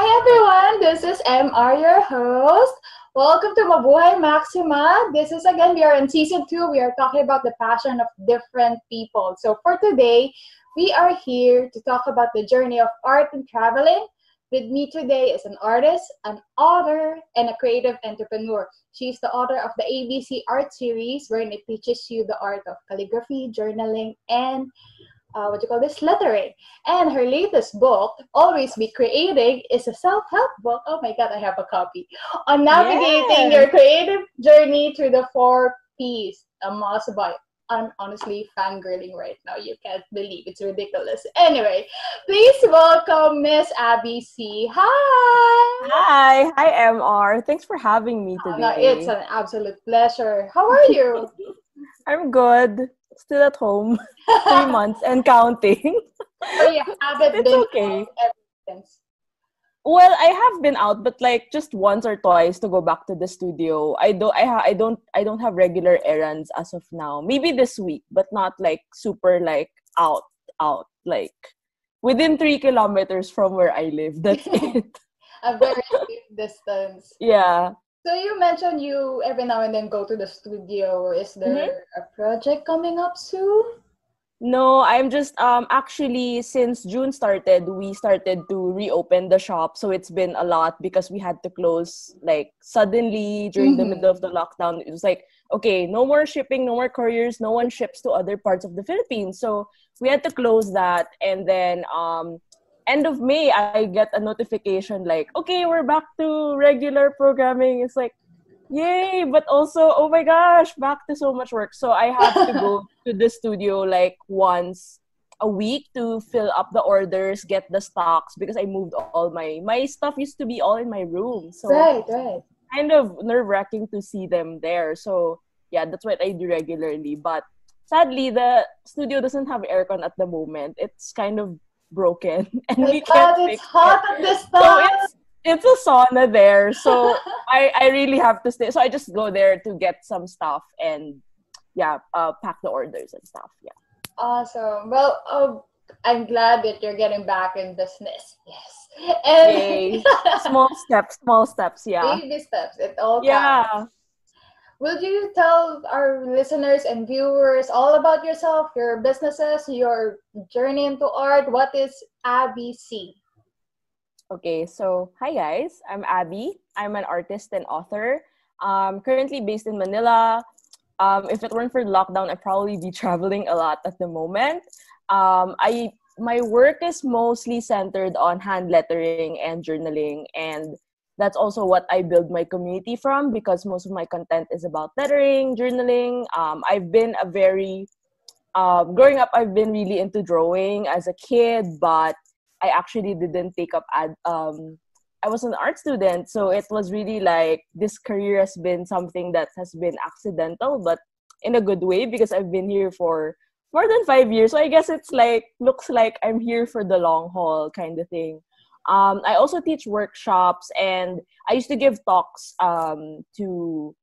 Hi everyone, this is MR, your host. Welcome to Mabuhay Maxima. This is again, we are in season 2. We are talking about the passion of different people. So for today, we are here to talk about the journey of art and traveling. With me today is an artist, an author, and a creative entrepreneur. She's the author of the ABC art series, wherein it teaches you the art of calligraphy, journaling, and lettering. And her latest book, Always Be Creating, is a self-help book. Oh my God, I have a copy. On navigating your creative journey through the 4 Ps. A must buy. I'm honestly fangirling right now. You can't believe it's ridiculous. Anyway, please welcome Miss Abbey Sy. Hi! Hi, MR. Thanks for having me No, it's today. an absolute pleasure. How are you? I'm good. Still at home. 3 months and counting. So you haven't It's been okay. out ever since. Well, I have been out, but like just once or twice to go back to the studio. I don't have regular errands as of now. Maybe this week, but not like super like out like within 3 kilometers from where I live. That's it. A very safe distance. Yeah. So you mentioned you every now and then go to the studio. Is Mm-hmm. there a project coming up soon? No, I'm just actually since June started, we started to reopen the shop. So it's been a lot because we had to close like suddenly during the middle of Mm-hmm. the lockdown. It was like, okay, no more shipping, no more couriers, no one ships to other parts of the Philippines. So we had to close that, and then end of May I get a notification like, okay, we're back to regular programming. It's like, yay, but also, oh my gosh, back to so much work. So I have to go to the studio like once a week to fill up the orders, get the stocks because I moved all my stuff used to be all in my room. So Right, right. kind of nerve-wracking to see them there. So yeah, that's what I do regularly. But sadly, the studio doesn't have aircon at the moment. It's kind of broken and My we can't God, it's fix it. hot at this So time. it's a sauna there. So I really have to stay. So I just go there to get some stuff and yeah, pack the orders and stuff. Yeah. Awesome. Well, I'm glad that you're getting back in business. Yes. And Yay. Small steps. Yeah. baby steps, it all counts. Yeah. Will you tell our listeners and viewers all about yourself, your businesses, your journey into art? What is Abbey Sy? Okay. So hi guys. I'm Abby. I'm an artist and author. Currently based in Manila. If it weren't for lockdown, I'd probably be traveling a lot at the moment. I My work is mostly centered on hand lettering and journaling, and that's also what I build my community from because most of my content is about lettering, journaling. I've been a very growing up. I've been really into drawing as a kid, but I actually didn't take up I was an art student, so it was really like this career has been something that has been accidental, but in a good way because I've been here for more than 5 years. So I guess it's like looks like I'm here for the long haul kind of thing. I also teach workshops and I used to give talks to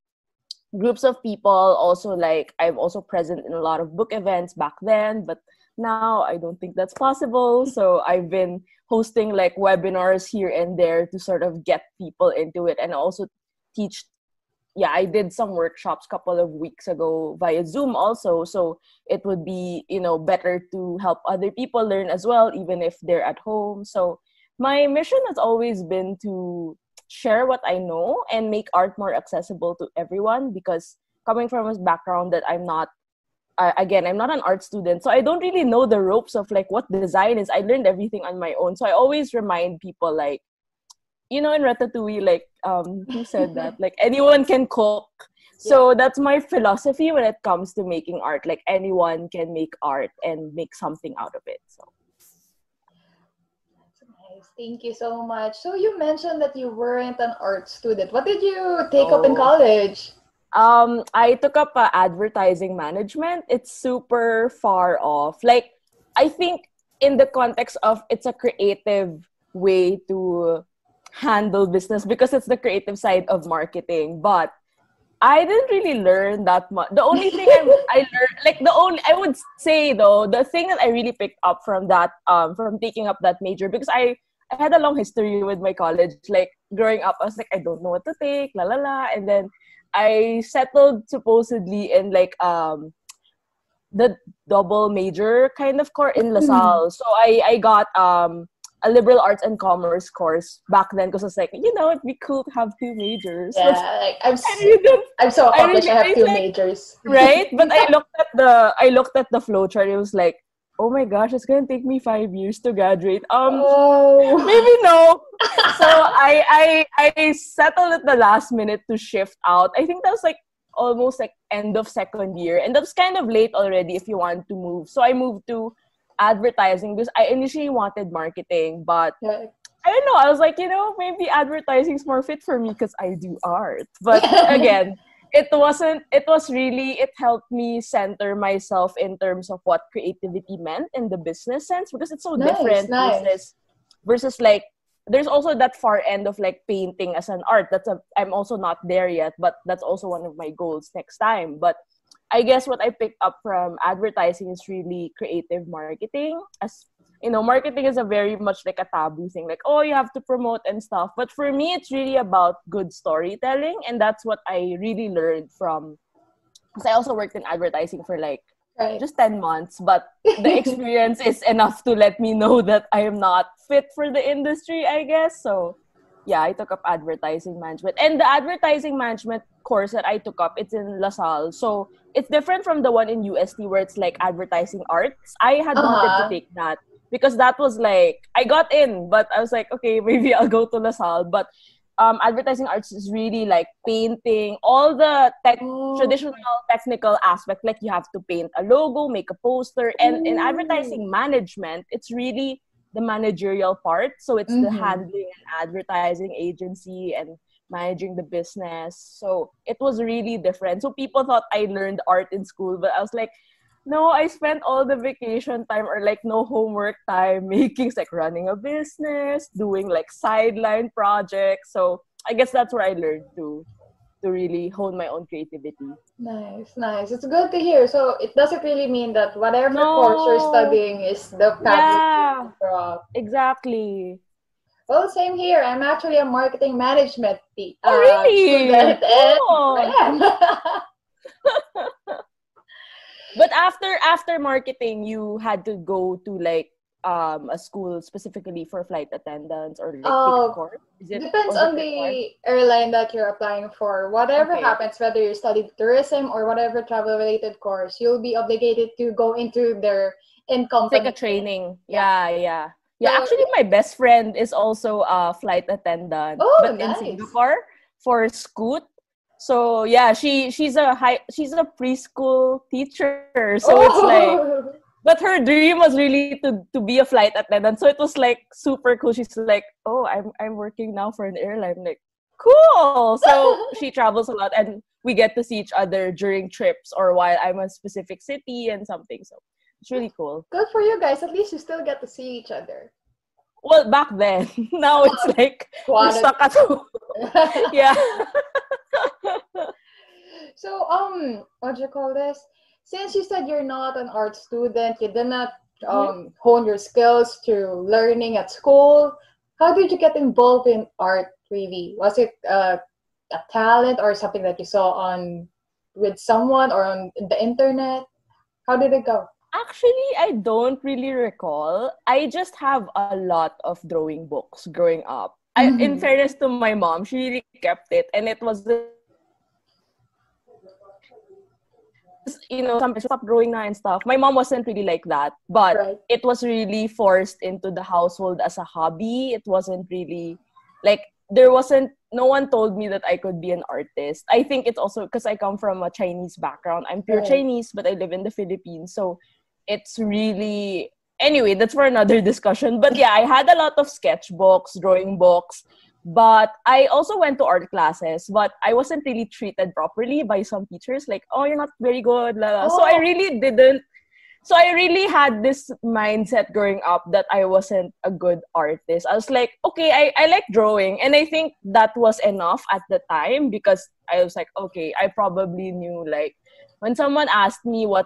groups of people. Also, like I'm also present in a lot of book events back then, but now I don't think that's possible. So I've been hosting like webinars here and there to sort of get people into it and also teach. Yeah, I did some workshops couple of weeks ago via Zoom also, so it would be, better to help other people learn as well even if they're at home. So my mission has always been to share what I know and make art more accessible to everyone because coming from a background that I'm not an art student, so I don't really know the ropes of like what design is. I learned everything on my own. So I always remind people like, in Ratatouille, like, who said that? Like, anyone can cook. Yeah. So that's my philosophy when it comes to making art. Like, anyone can make art and make something out of it. So, That's nice. Thank you so much. So you mentioned that you weren't an art student. What did you take up in oh, college? I took up advertising management. It's super far off. Like, I think in the context of it's a creative way to handle business because it's the creative side of marketing. But I didn't really learn that much. The only thing I learned, like I would say though, the thing that I really picked up from that, from taking up that major, because I had a long history with my college. Like, growing up, I was like, I don't know what to take, la la la. And then I settled supposedly in like the double major kind of course in LaSalle. So I got a liberal arts and commerce course back then because I was like, it'd be cool to have two majors. Yeah, like I'm so accomplished. I have two majors. Right? But I looked at the flow chart. It was like, oh my gosh, it's gonna take me 5 years to graduate. Maybe no. So I settled at the last minute to shift out. I think that was like almost like end of second year, and that's kind of late already if you want to move. So I moved to advertising because I initially wanted marketing, but I don't know. I was like, maybe advertising is more fit for me because I do art. But again, it wasn't. It was really. It helped me center myself in terms of what creativity meant in the business sense because it's so different versus like. There's also that far end of like painting as an art. I'm also not there yet, but that's also one of my goals next time. But I guess what I picked up from advertising is really creative marketing. As marketing is a very much like a taboo thing. Like, oh, you have to promote and stuff. But for me, it's really about good storytelling. And that's what I really learned from. Because I also worked in advertising for like just 10 months. But the experience is enough to let me know that I am not fit for the industry, I guess. So yeah, I took up advertising management. And the advertising management course that I took up, it's in LaSalle. So it's different from the one in UST where it's like advertising arts. I had wanted to take that because that was like, I got in, but I was like, okay, maybe I'll go to LaSalle. But advertising arts is really like painting, all the traditional technical aspect. Like you have to paint a logo, make a poster. And in advertising management, it's really the managerial part. So it's the handling and advertising agency and managing the business. So it was really different. So people thought I learned art in school, but I was like, no, I spent all the vacation time or like no homework time making like running a business, doing like sideline projects. So I guess that's where I learned to really hone my own creativity. Nice. It's good to hear. So it doesn't really mean that whatever course you're studying is the path you drop. Exactly. Well, same here. I'm actually a marketing management student. Cool. But after marketing, you had to go to like a school specifically for flight attendants or like take a course? Depends on the airline that you're applying for. Whatever happens, whether you study tourism or whatever travel-related course, you'll be obligated to go into their in-company. Take a training. Yeah. So, actually, my best friend is also a flight attendant, but in Singapore for Scoot. So yeah, she's a preschool teacher. So it's like, but her dream was really to be a flight attendant. So it was like super cool. She's like, oh, I'm working now for an airline. I'm like, cool. So she travels a lot, and we get to see each other during trips or while I'm in a specific city and something. So it's really cool. Good for you guys. At least you still get to see each other. Well, back then. Now it's like we're stuck at home. Yeah. So, what do you call this? Since you said you're not an art student, you did not hone your skills through learning at school. How did you get involved in art, really? Was it a talent or something that you saw with someone or on the internet? How did it go? Actually, I don't really recall. I just have a lot of drawing books growing up. In fairness to my mom, she really kept it, and it was, some people stop drawing na and stuff. My mom wasn't really like that, but it was really forced into the household as a hobby. It wasn't really like no one told me that I could be an artist. I think it's also because I come from a Chinese background. I'm pure Chinese, but I live in the Philippines, so it's really. Anyway, that's for another discussion. But yeah, I had a lot of sketchbooks, drawing books, but I also went to art classes, but I wasn't really treated properly by some teachers. Like, oh, you're not very good. Blah, blah. So I really didn't. So I really had this mindset growing up that I wasn't a good artist. I was like, okay, I like drawing. And I think that was enough at the time because I was like, okay, I probably knew, like, when someone asked me what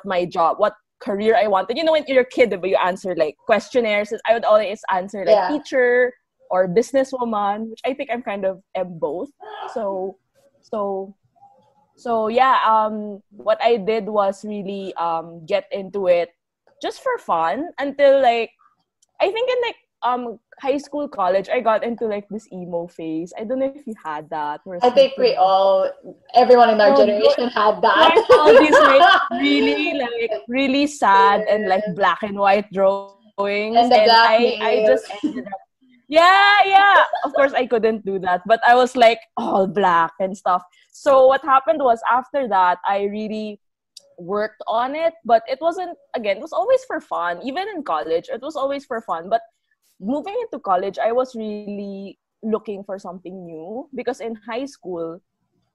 career I wanted. When you're a kid, you answer like questionnaires. I would always answer like teacher, or businesswoman, which I think I'm kind of am both. So so yeah, what I did was really get into it just for fun until like I think in like high school, college, I got into like this emo phase. I don't know if you had that. Where I it's like, think everyone in our generation had drawing all these like that. really sad and like black and white drawings, and And the black I just nails. ended up, yeah, of course I couldn't do that, but I was like all black and stuff. So what happened was after that I really worked on it, but it wasn't, again, it was always for fun. Even in college it was always for fun, but moving into college I was really looking for something new, because in high school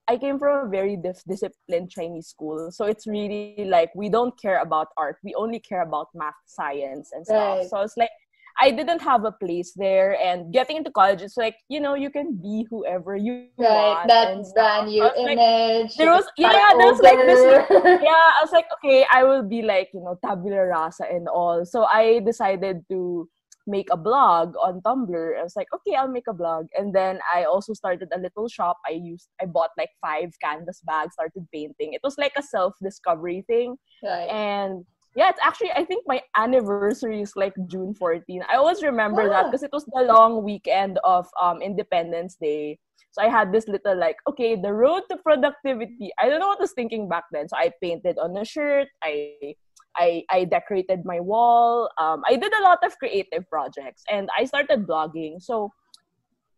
I came from a very disciplined Chinese school. So it's really like we don't care about art. We only care about math, science, and stuff. Right. So it's like I didn't have a place there. And getting into college, it's like, you can be whoever you Right. want That and stuff. brand So new it's like image. You there can was, start there's like this, over. I was like, okay, I will be like, tabula rasa and all. So I decided to make a blog on Tumblr. I was like, okay, I'll make a blog. And then I also started a little shop. I bought like 5 canvas bags, started painting. It was like a self-discovery thing. Right. And yeah, it's actually, I think my anniversary is like June 14. I always remember that Ah, because it was the long weekend of Independence Day. So I had this little like, okay, the road to productivity. I don't know what I was thinking back then. So I painted on a shirt. I decorated my wall. I did a lot of creative projects, and I started blogging. So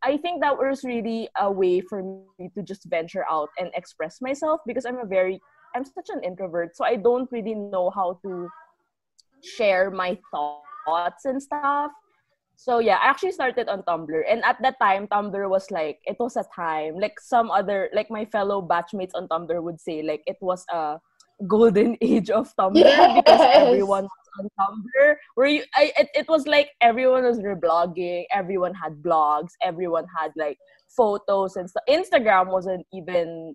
I think that was really a way for me to just venture out and express myself, because I'm such an introvert. So I don't really know how to share my thoughts and stuff. So yeah, I actually started on Tumblr. And at that time, Tumblr was like, it was a time, like some other, like my fellow batchmates on Tumblr would say, like it was a golden age of Tumblr, because yes. everyone was on Tumblr. It was like everyone was reblogging, everyone had blogs, everyone had like photos and stuff. Instagram wasn't even,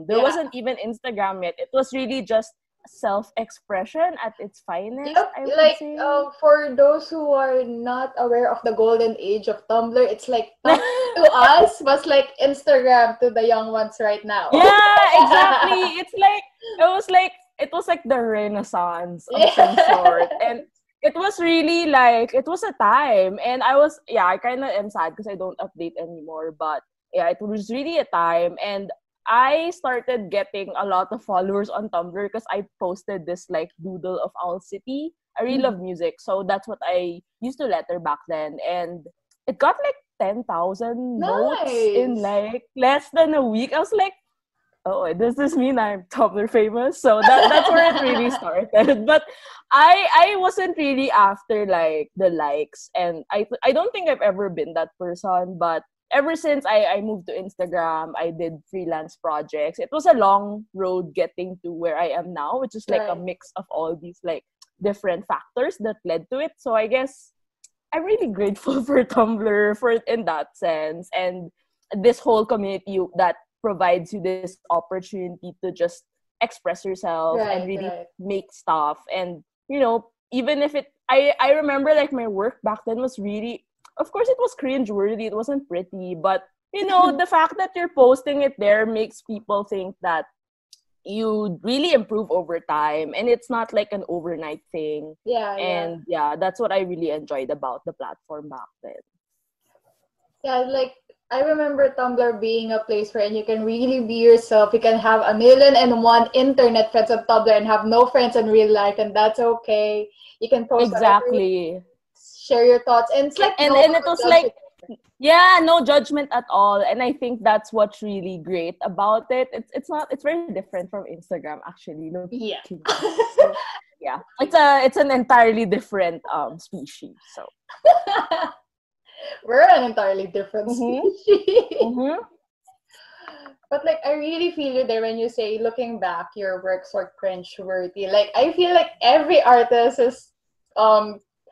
there Yeah. wasn't even Instagram yet. It was really just self-expression at its finest, Yep. I would Like say. for those who are not aware of the golden age of Tumblr, it's like Tumblr to us was like Instagram to the young ones right now. Yeah, exactly. It was like the renaissance of some sort. Yeah. And it was really like, it was a time. And I kind of am sad because I don't update anymore. But yeah, it was really a time. And I started getting a lot of followers on Tumblr because I posted this like doodle of Owl City. I really love Mhm. music. So that's what I used to letter back then. And it got like 10,000 votes in Nice. like less than a week. I was like, oh, does this mean I'm Tumblr famous? So that's where it really started. But I wasn't really after like the likes, and I don't think I've ever been that person. But ever since I moved to Instagram, I did freelance projects. It was a long road getting to where I am now, which is like a Right. mix of all these like different factors that led to it. So I guess I'm really grateful for Tumblr for in that sense, and this whole community that provides you this opportunity to just express yourself and Right. really Right. make stuff. And even if I remember like my work back then was really, of course it was cringe worthy, it wasn't pretty, but the fact that you're posting it there makes people think that you really improve over time, and it's not like an overnight thing. Yeah. Yeah. And yeah, that's what I really enjoyed about the platform back then. Yeah. Like I remember Tumblr being a place where you can really be yourself. You can have 1,000,001 internet friends on Tumblr and have no friends in real life, and that's okay. You can post whatever you Exactly. share your thoughts, and it's like and no one and it will was judge like, yeah, no judgment at all. And I think that's what's really great about it. It's very different from Instagram, actually, looking you. back. So yeah, it's an entirely different species. So Yeah. We're an entirely different mm-hmm, species. mm-hmm. But like I really feel you there when you say looking back your works were cringe worthy. Like I feel like every artist has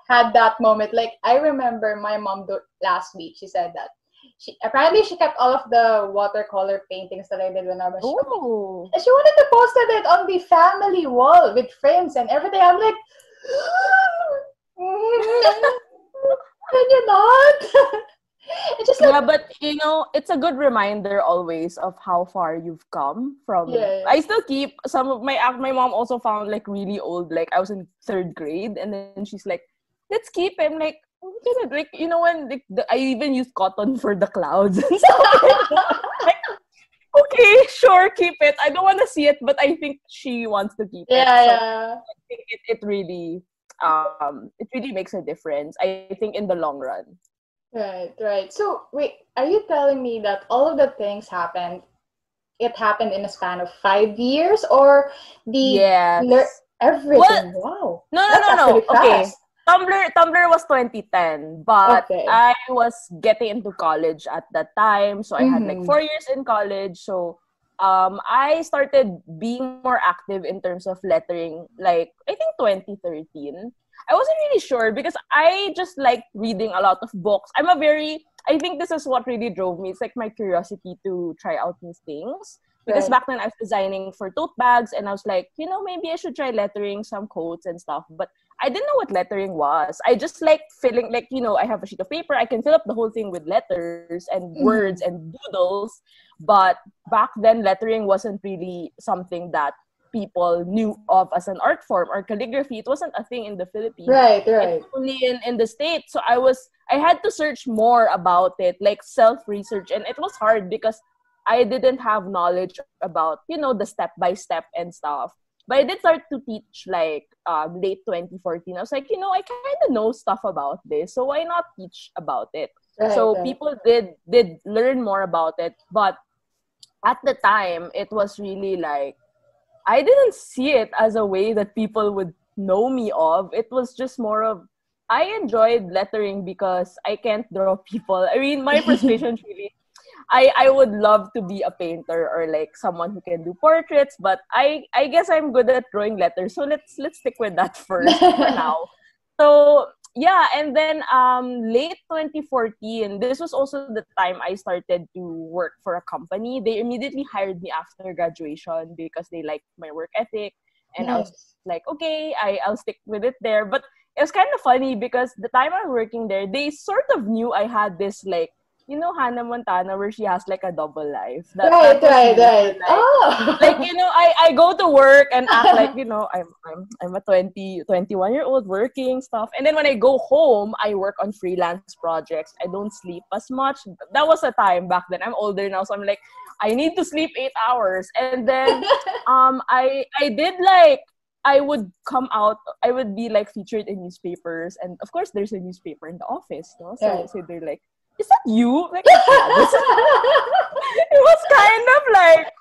had that moment. Like I remember my mom last week, she said that she kept all of the watercolor paintings that I did when I was young. Oh. And she wanted to post it on the family wall with frames and everything. I'm like, can you not? Yeah, but it's a good reminder always of how far you've come from. Yeah. I still keep some of my mom also found like really old, like I was in third grade, and then she's like, "Let's keep him." Like, like when like I even used cotton for the clouds and stuff like, okay, sure, keep it. I don't want to see it, but I think she wants to keep it. Yeah, So yeah. I think it really makes a difference. I think in the long run. Right, right. So wait, are you telling me that all of the things it happened in a span of 5 years, or the lear Yes. Well, everything? Wow, no, no, that's no, no. actually Okay. fast. Tumblr was 2010, but Okay. I was getting into college at that time, so I had like Mm-hmm. 4 years in college. So I started being more active in terms of lettering like I think 2013. I wasn't really sure because I just like reading a lot of books. I think this is what really drove me. It's like my curiosity to try out new things. Because Right. back then I was designing for tote bags and I was like, maybe I should try lettering some quotes and stuff. But I didn't know what lettering was. I just like filling, like, I have a sheet of paper. I can fill up the whole thing with letters and words Mm-hmm. and doodles. But back then, lettering wasn't really something that people knew of as an art form or calligraphy. It wasn't a thing in the Philippines. Right, It's right. only in the States. So I had to search more about it, like self-research. And it was hard because I didn't have knowledge about, the step by step and stuff. But I did start to teach like late 2014. I was like, I kind of know stuff about this, so why not teach about it? Right, So right. people did learn more about it, but at the time it was really like I didn't see it as a way that people would know me of. It was just more of I enjoyed lettering because I can't draw people. I mean, my frustrations really I would love to be a painter or like someone who can do portraits, but I guess I'm good at drawing letters. So let's stick with that first for now. So yeah, and then late 2014, this was also the time I started to work for a company. They immediately hired me after graduation because they liked my work ethic, and I was Nice. like, okay, I'll stick with it there. But it was kind of funny because the time I was working there, they sort of knew I had this like Hannah Montana where she has like a double life. That Right, was right, me. Where right. like Oh. I go to work and act like I'm a 21-year-old working stuff, and then when I go home I work on freelance projects. I don't sleep as much. That was a time back then. I'm older now, so I'm like I need to sleep 8 hours. And then I did like I would come out, I would be like featured in newspapers, and of course there's a newspaper in the office, no? So Right. so they're like, is that you? Like, yeah, this is it was kind of like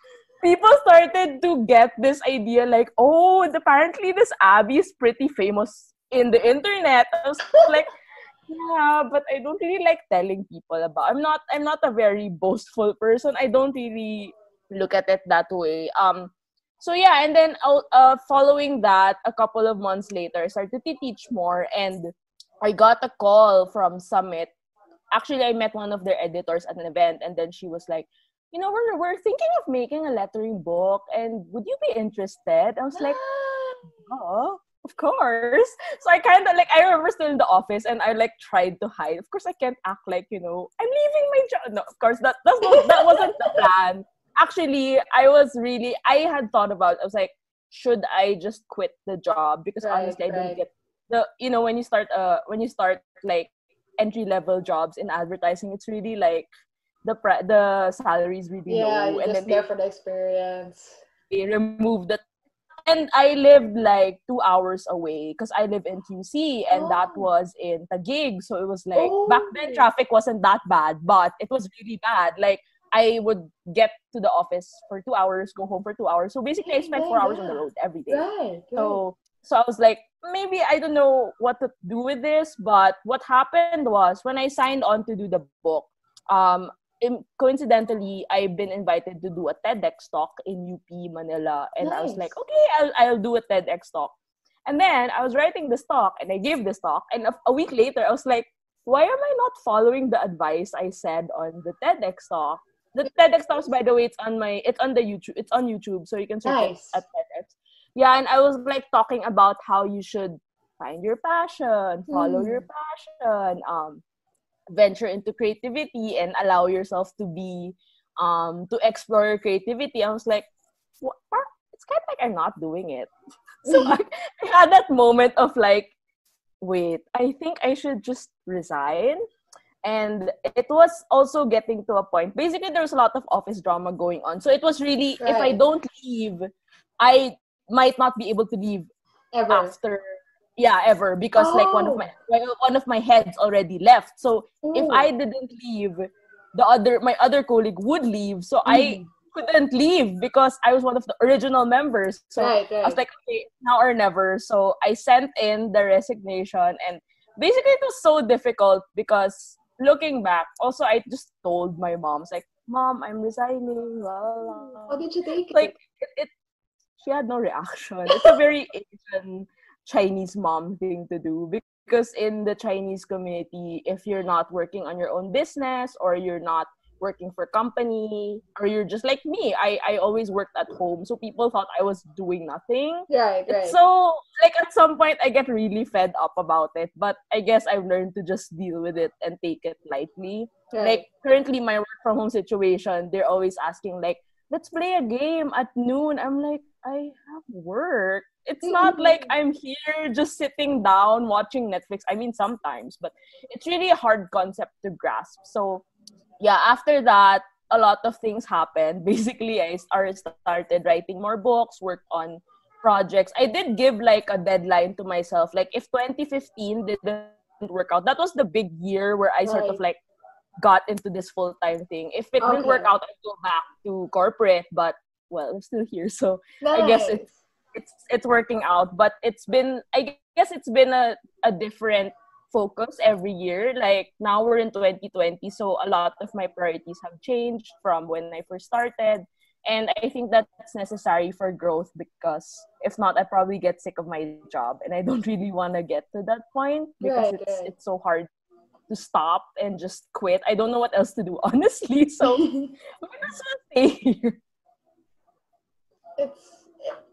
people started to get this idea like, oh, apparently this Abby is pretty famous in the internet. I was like, yeah, but I don't really like telling people about. I'm not a very boastful person. I don't really look at it that way. So yeah, and then following that, a couple of months later, I started to teach more, and I got a call from Summit. Actually, I met one of their editors at an event, and then she was like, we're thinking of making a lettering book, and would you be interested? I was like, oh, of course. So I kind of like, I remember still in the office, and I like tried to hide. Of course, I can't act like, I'm leaving my job. No, of course, that wasn't the plan. Actually, I had thought about it. I was like, should I just quit the job? Because Right, honestly, I don't right. get when you start like entry level jobs in advertising, it's really like the salary is really Yeah, low, you're and then just there for the experience. they remove the and I lived like 2 hours away because I live in QC, and that Oh. was in Taguig. So it was like back then Oh. traffic wasn't that bad, but it was really bad. Like I would get to the office for 2 hours, go home for 2 hours. So basically I Dang, spent dang, 4 hours on the yeah. road every day. Right, right. So I was like, maybe I don't know what to do with this, but what happened was when I signed on to do the book, coincidentally, I've been invited to do a TEDx talk in UP Manila, and I was like, Nice. okay, I'll do a TEDx talk. And then I was writing this talk, and I gave this talk, and a week later, I was like, why am I not following the advice I said on the TEDx talk? The TEDx talks, by the way, it's on YouTube, so you can search it Nice. at TEDx. Yeah, and I was like talking about how you should find your passion, follow your Mm. passion, venture into creativity and allow yourself to be to explore your creativity. I was like, what? It's kind of like I'm not doing it. So I had that moment of like, wait, I think I should just resign. And it was also getting to a point. Basically, there was a lot of office drama going on. So it was really, if I don't leave, I might not be able to leave Ever. after, ever, because like one of my heads already left. So if I didn't leave, my other colleague would leave. So I couldn't leave because I was one of the original members. So I was like, okay, now or never. So I sent in the resignation, and basically it was so difficult because looking back, also I just told my mom, like, Mom, I'm resigning. Blah, blah. How did you take like, it? She had no reaction. It's a very Asian Chinese mom thing to do, because in the Chinese community, if you're not working on your own business, or you're not working for company, or you're just like me, I always worked at home, so people thought I was doing nothing. Right. So like at some point I get really fed up about it, but I guess I've learned to just deal with it and take it lightly. Like currently my work from home situation, they're always asking like, let's play a game at noon. I'm like, I have work. It's not like I'm here just sitting down watching Netflix. I mean, sometimes, but it's really a hard concept to grasp. So yeah, after that, a lot of things happened. Basically, I started writing more books, worked on projects. I did give like a deadline to myself. Like if 2015 didn't work out, that was the big year where I sort of like got into this full-time thing. If it didn't work out, I'd go back to corporate, but well, I'm still here. So I guess it's working out. But I guess it's been a different focus every year. Like now we're in 2020, so a lot of my priorities have changed from when I first started. And I think that's necessary for growth, because if not, I probably get sick of my job, and I don't really want to get to that point, because it's so hard to stop and just quit. I don't know what else to do, honestly. So I'm just gonna stay here.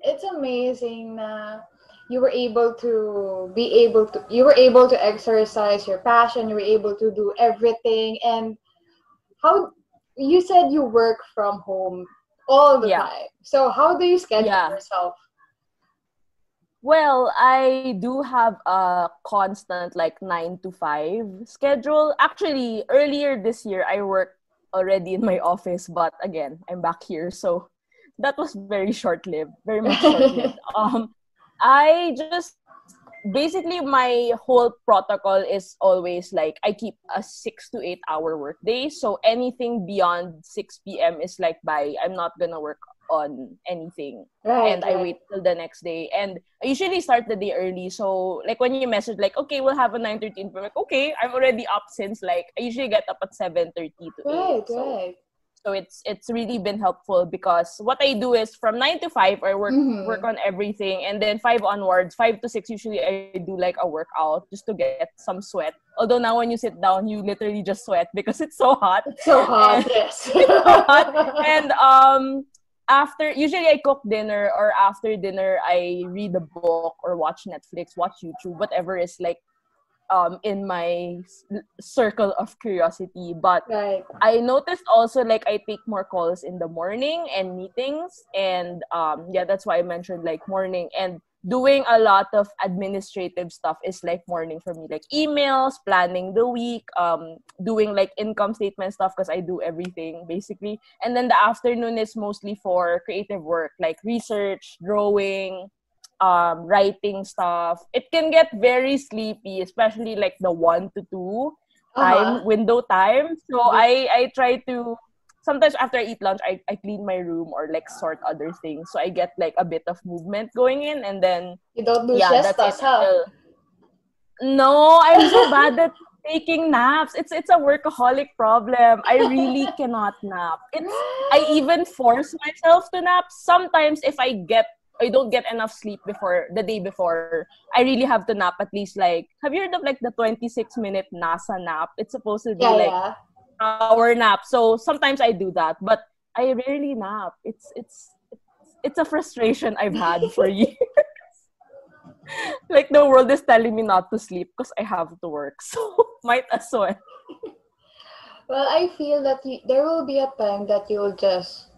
It's amazing na you were able to exercise your passion. You were able to do everything. And how you said you work from home all the time. So how do you schedule yourself? Well, I do have a constant like 9 to 5 schedule. Actually, earlier this year, I worked already in my office, but again, I'm back here. So that was very short-lived, very much short-lived. I just, basically my whole protocol is always like, I keep a 6 to 8 hour work day. So anything beyond 6 p.m. is like, bye, I'm not gonna work on anything. I wait till the next day. And I usually start the day early. So like when you message like, okay, we'll have a 9:30, I'm like, okay, I'm already up since like, I usually get up at 7:30 to 8. So it's really been helpful, because what I do is from 9 to 5, I work on everything. And then 5 onwards, 5 to 6, usually I do like a workout just to get some sweat. Although now when you sit down, you literally just sweat because it's so hot. It's so hot, yes. It's so hot. And usually I cook dinner, or after dinner, I read a book or watch Netflix, watch YouTube, whatever is like in my circle of curiosity. But I noticed also like I take more calls in the morning and meetings, and that's why I mentioned like morning. And doing a lot of administrative stuff is like morning for me, like emails, planning the week, doing like income statement stuff, because I do everything basically. And then the afternoon is mostly for creative work, like research, drawing, writing stuff. It can get very sleepy, especially like the 1 to 2 window time. So I try to, sometimes after I eat lunch, I clean my room or like sort other things. So I get like a bit of movement going in, and then you don't do siestas, huh? No, I'm so bad at taking naps. It's a workaholic problem. I really cannot nap. I even force myself to nap. Sometimes if I don't get enough sleep before the day before, I really have to nap at least like, have you heard of like the 26-minute NASA nap? It's supposed to be hour nap. So sometimes I do that, but I rarely nap. It's a frustration I've had for years. Like the world is telling me not to sleep because I have to work. So might as well. Well, I feel that there will be a time that you'll just,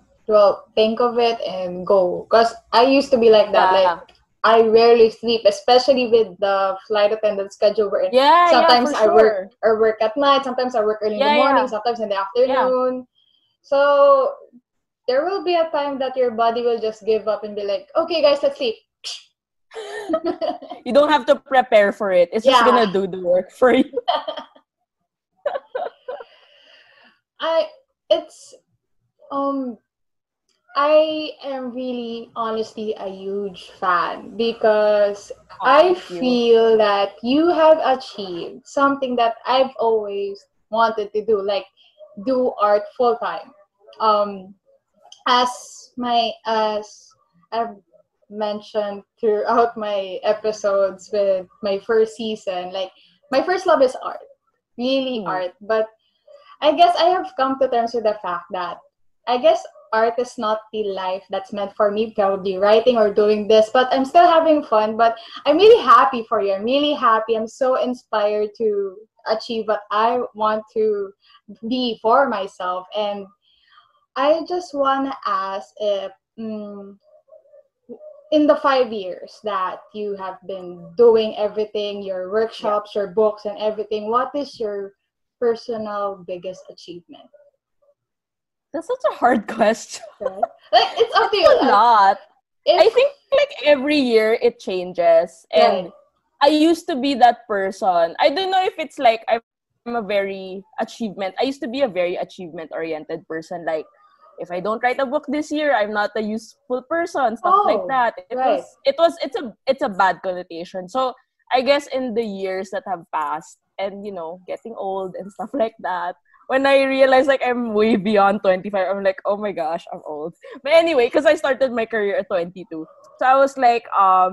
think of it and go. Because I used to be like that. Yeah. Like, I rarely sleep, especially with the flight attendant schedule we're in. Yeah, for Sometimes sure. I work at night, sometimes I work early in the Yeah, morning, yeah. sometimes in the Yeah. afternoon. So there will be a time that your body will just give up and be like, okay, guys, let's sleep. You don't have to prepare for it. It's just Yeah. gonna do the work for you. I it's um I am really honestly a huge fan because Oh, I thank you. feel that you have achieved something that I've always wanted to do, like do art full time. Um, as I've mentioned throughout my episodes with my first season, like my first love is art, really Mm. art. But I guess I have come to terms with the fact that I guess art is not the life that's meant for me, probably writing or doing this, but I'm still having fun. But I'm really happy for you. I'm really happy. I'm so inspired to achieve what I want to be for myself. And I just want to ask if, in the 5 years that you have been doing everything, your Yeah. workshops, your books, and everything, what is your personal biggest achievement? That's such a hard question. Right? Like it's up to It's you. a lot. I If think like every year it changes. right. And I used to be that person. I don't know if it's like I'm a very achievement. I used to be a very achievement oriented person. Like if I don't write a book this year, I'm not a useful person, stuff like Oh, that. right. It's a bad connotation. So I guess in the years that have passed and getting old and stuff like that, when I realized like I'm way beyond 25, I'm like, oh my gosh, I'm old. But anyway, because I started my career at 22. So I was like, I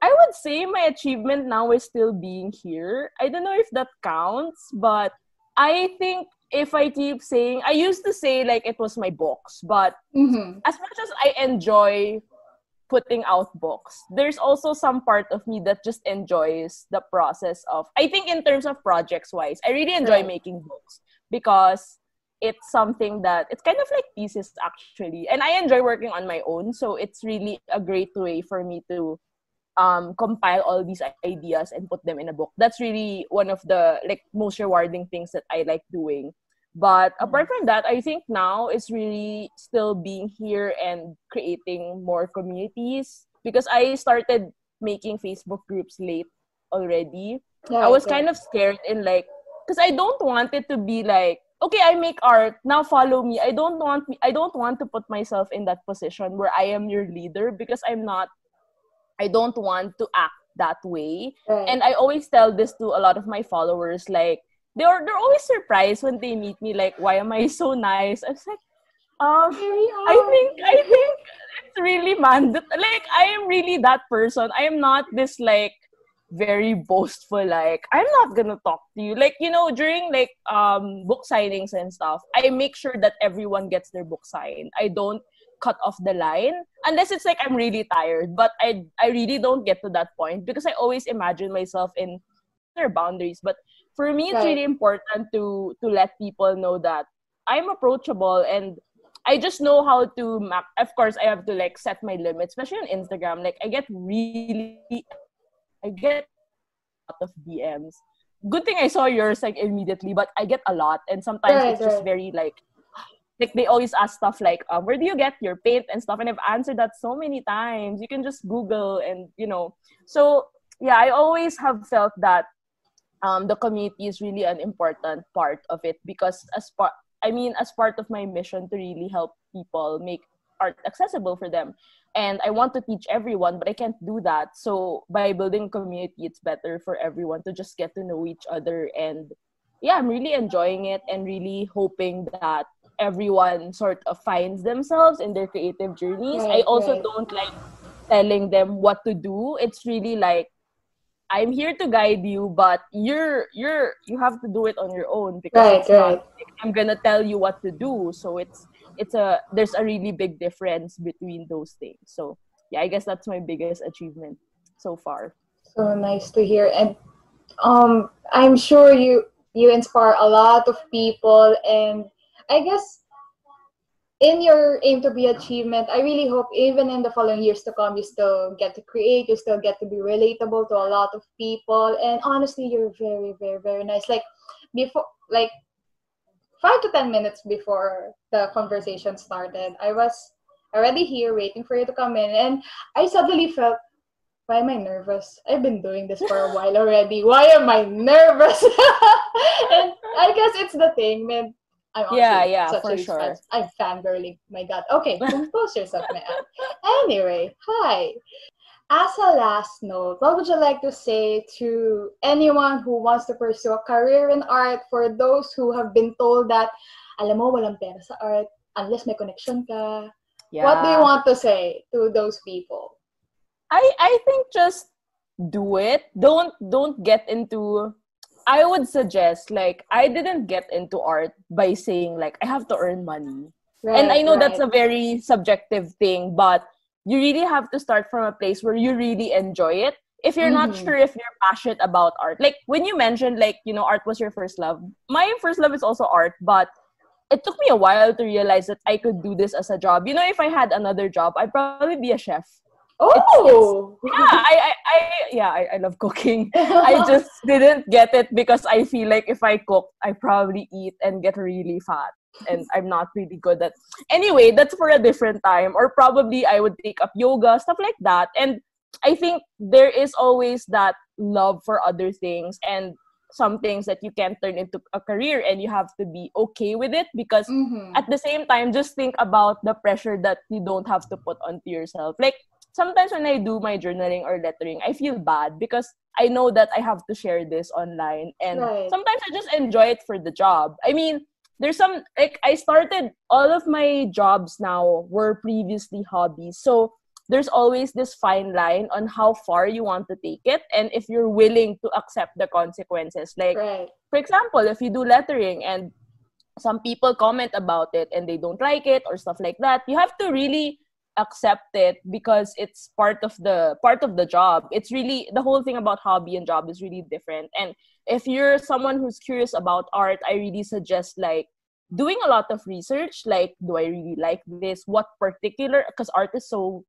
would say my achievement now is still being here. I don't know if that counts, but I think if I keep saying, I used to say like it was my books, but Mm-hmm. as much as I enjoy putting out books, there's also some part of me that just enjoys the process of, I think in terms of projects wise, I really enjoy Right. making books because it's something that it's kind of like thesis actually, and I enjoy working on my own, so it's really a great way for me to compile all these ideas and put them in a book. That's really one of the like most rewarding things that I like doing. But apart from that, I think now it's really still being here and creating more communities because I started making Facebook groups late already. I Right, was right. kind of scared in like, because I don't want it to be like, okay, I make art, now follow me. I don't want to put myself in that position where I am your leader because I don't want to act that way. Right. And I always tell this to a lot of my followers, like they're always surprised when they meet me, like, why am I so nice? I was like, um, Very I think hard. it's really like I am really that person. I am not this like very boastful, like I'm not gonna talk to you. Like, during like book signings and stuff, I make sure that everyone gets their book signed. I don't cut off the line unless it's like I'm really tired. But I really don't get to that point because I always imagine myself in their boundaries. But for me it's Right. really important to let people know that I'm approachable, and I just know how to map. Of course, I have to like set my limits, especially on Instagram. Like I get a lot of DMs. Good thing I saw yours like immediately, but I get a lot, and sometimes it's just very Right, right. like they always ask stuff like, where do you get your paint and stuff? And I've answered that so many times. You can just Google and So yeah, I always have felt that the community is really an important part of it because as part of my mission to really help people make art accessible for them. And I want to teach everyone, but I can't do that. So by building community, it's better for everyone to just get to know each other. And yeah, I'm really enjoying it and really hoping that everyone sort of finds themselves in their creative journeys. I Right, also right. don't like telling them what to do. It's really like I'm here to guide you, but you have to do it on your own because Right, it's not right. like I'm gonna tell you what to do. So it's a there's a really big difference between those things. So yeah, I guess that's my biggest achievement so far. So nice to hear. And I'm sure you inspire a lot of people, and I guess in your aim to be achievement, I really hope even in the following years to come, you still get to create, you still get to be relatable to a lot of people. And honestly, you're very, very, very nice. Like before, like 5 to 10 minutes before the conversation started, I was already here waiting for you to come in, and I suddenly felt, why am I nervous? I've been doing this for a while already. Why am I nervous? And I guess it's the thing, man. I'm Yeah, honestly yeah, such for a huge fan. sure. I'm fangirling. My God. Okay, compose yourself, man. Anyway, hi. As a last note, what would you like to say to anyone who wants to pursue a career in art, for those who have been told that, alam mo, walang pera sa art unless may connection ka? What do you Yeah. want to say to those people? I think just do it. Don't get into, I would suggest, like, I didn't get into art by saying like I have to earn money. And Right, I know that's right. a very subjective thing, but you really have to start from a place where you really enjoy it. If you're not Mm-hmm. sure if you're passionate about art, like when you mentioned, like, art was your first love. My first love is also art, but it took me a while to realize that I could do this as a job. If I had another job, I'd probably be a chef. It's Oh! yeah, I love cooking. I just didn't get it because I feel like if I cook, I probably eat and get really fat, and I'm not really good at. Anyway, that's for a different time. Or probably I would take up yoga, stuff like that. And I think there is always that love for other things, and some things that you can turn into a career, and you have to be okay with it, because Mm-hmm. at the same time, just think about the pressure that you don't have to put onto yourself. Like, sometimes when I do my journaling or lettering, I feel bad because I know that I have to share this online. And Right. sometimes I just enjoy it for the job. I mean, there's some, like, I started, all of my jobs now were previously hobbies. So there's always this fine line on how far you want to take it, and if you're willing to accept the consequences. Like, Right. for example, if you do lettering and some people comment about it and they don't like it or stuff like that, you have to really accept it, because it's part of the job. It's really, the whole thing about hobby and job is really different. And if you're someone who's curious about art, I really suggest, like, doing a lot of research. Like, do I really like this? What particular, because art is so,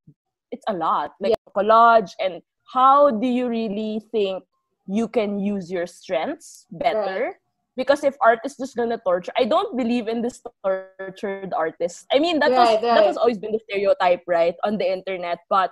it's a lot, like collage. And how do you really think you can use your strengths Right. better? Because if art is just gonna torture, I don't believe in this tortured artist. I mean, that has Right. always Right. been the stereotype, right, on the internet. But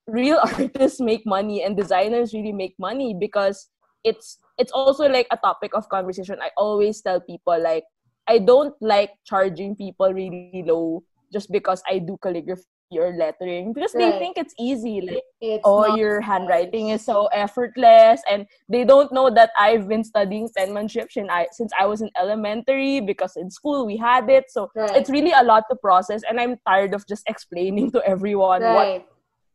real artists make money, and designers really make money, because it's also like a topic of conversation. I always tell people, like, I don't like charging people really low just because I do calligraphy or lettering, because they think Right. it's easy. Like, oh, It's not, your handwriting is guys. so effortless, and they don't know that I've been studying penmanship since I was in elementary, because in school we had it. So Right. it's really a lot to process, and I'm tired of just explaining to everyone Right.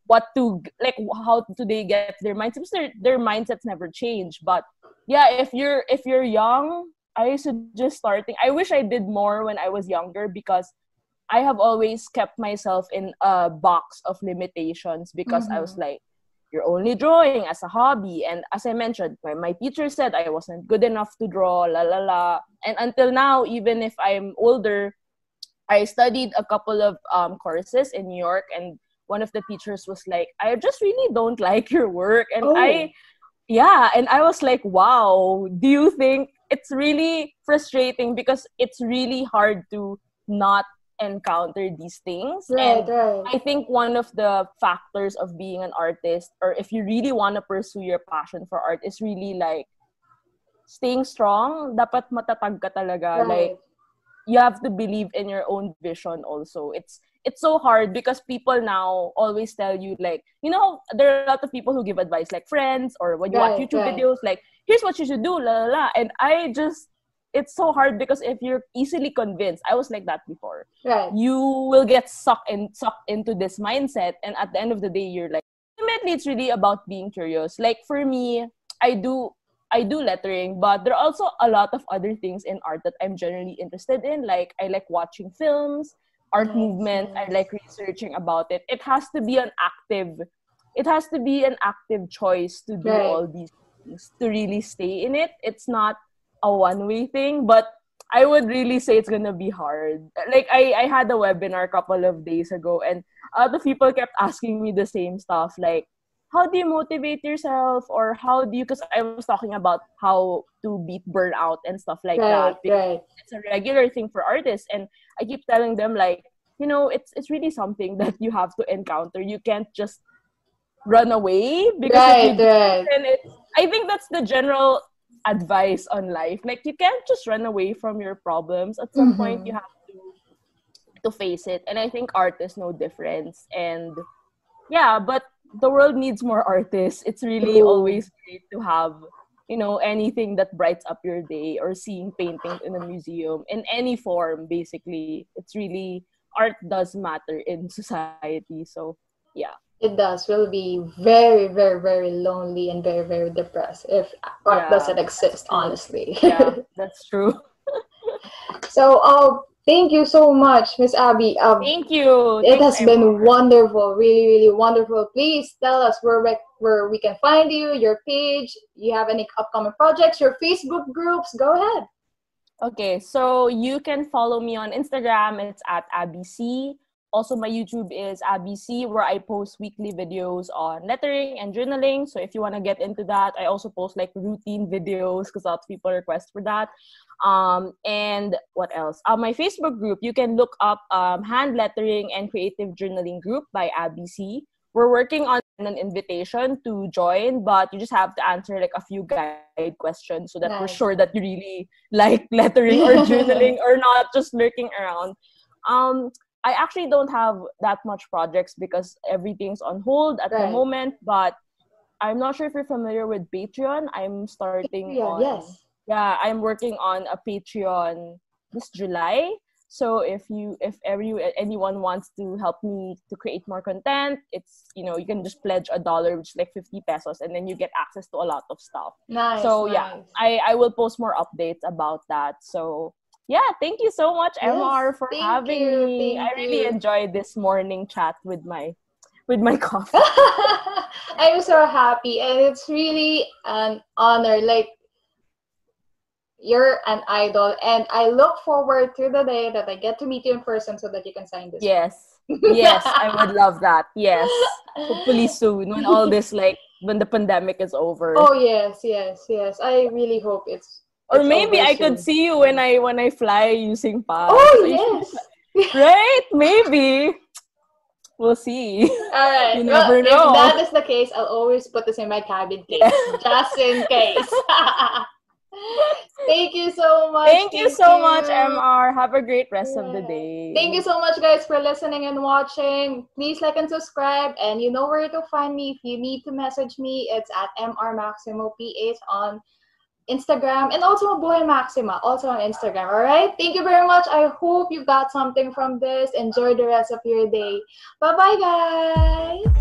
what to, like, how do they get their mindsets. Their mindsets never change. But yeah, if you're young, I suggest starting. I wish I did more when I was younger, because I have always kept myself in a box of limitations, because I was Mm-hmm. like, you're only drawing as a hobby. And as I mentioned, my teacher said I wasn't good enough to draw, la la la. And until now, even if I'm older, I studied a couple of courses in New York, and one of the teachers was like, I just really don't like your work. And Oh. I was like, wow, do you think it's really frustrating, because it's really hard to not encounter these things. Right. And Right. I think one of the factors of being an artist, or if you really want to pursue your passion for art, is really like staying strong. Dapat matatag ka talaga. Like, Right. you have to believe in your own vision also. It's so hard, because people now always tell you, like, there are a lot of people who give advice, like friends, or when you watch Right. YouTube Right. videos, like, here's what you should do, la la la. And it's so hard, because if you're easily convinced, I was like that before, Right. you will get sucked into this mindset, and at the end of the day, you're like, ultimately, it's really about being curious. Like, for me, I do I do lettering, but there are also a lot of other things in art that I'm generally interested in. Like, I like watching films, art Nice. movement. I Nice. like researching about it. It has to be an active choice to do Right. all these things to really stay in it. It's not a one-way thing, but I would really say it's gonna be hard. Like I had a webinar a couple of days ago, and the people kept asking me the same stuff, like how do you motivate yourself, or how do you? Because I was talking about how to beat burnout and stuff like that, Right, because right. it's a regular thing for artists, and I keep telling them like, it's really something that you have to encounter. You can't just run away, because if you Right, do, right. then it's, I think that's the general advice on life. Like you can't just run away from your problems. At some point you Mm-hmm. have to face it. And I think art is no difference. And yeah, but the world needs more artists. It's really True. always great to have, anything that brights up your day, or seeing paintings in a museum in any form, basically. It's really, art does matter in society. So yeah. It does. We'll be very, very, very lonely and very, very depressed if art Yeah, doesn't that's exist, true. honestly. Yeah, that's true. So, thank you so much, Miss Abby. Thank you. It Thanks, has been MR. wonderful, really, really wonderful. Please tell us where we can find you, your page. You have any upcoming projects, your Facebook groups? Go ahead. Okay, so you can follow me on Instagram. It's at Abbey Sy. Also, my YouTube is Abbey Sy, where I post weekly videos on lettering and journaling. So if you want to get into that, I also post like routine videos, because lots of people request for that. And what else? My Facebook group, you can look up Hand Lettering and Creative Journaling Group by Abbey Sy. We're working on an invitation to join, but you just have to answer like a few guide questions, so that we're sure that Nice. you really like lettering or journaling, or not just lurking around. I actually don't have that much projects because everything's on hold at the Right. moment, but I'm not sure if you're familiar with Patreon. I'm starting Yeah, on, yes. yeah, I'm working on a Patreon this July. So if anyone wants to help me to create more content, it's, you can just pledge $1, which is like 50 pesos, and then you get access to a lot of stuff. Nice, So yeah, nice. I will post more updates about that. So yeah, thank you so much, Yes, MR, for thank having you, me. I thank really you. enjoyed this morning chat with my coffee. I'm so happy, and it's really an honor. Like, you're an idol, and I look forward to the day that I get to meet you in person so that you can sign this one. Yes. Yes, I would love that. Yes. Hopefully soon, when all this, like when the pandemic is over. Oh yes, yes, yes. I really hope Or it's maybe over I could soon. see you when I fly using PAL, because Oh I usually yes. right? Maybe. We'll see. All right. You Well, never if know. that is the case, I'll always put this in my cabin Yeah. case, just in case. Thank you so much. Thank you Thank so much, you. MR. Have a great rest of the Right. day. Thank you so much, guys, for listening and watching. Please like and subscribe, and you know where to find me. If you need to message me, it's at mrmaximoph on Instagram, and also Mabuhay Maxima, also on Instagram. All right. Thank you very much. I hope you got something from this. Enjoy the rest of your day. Bye bye, guys.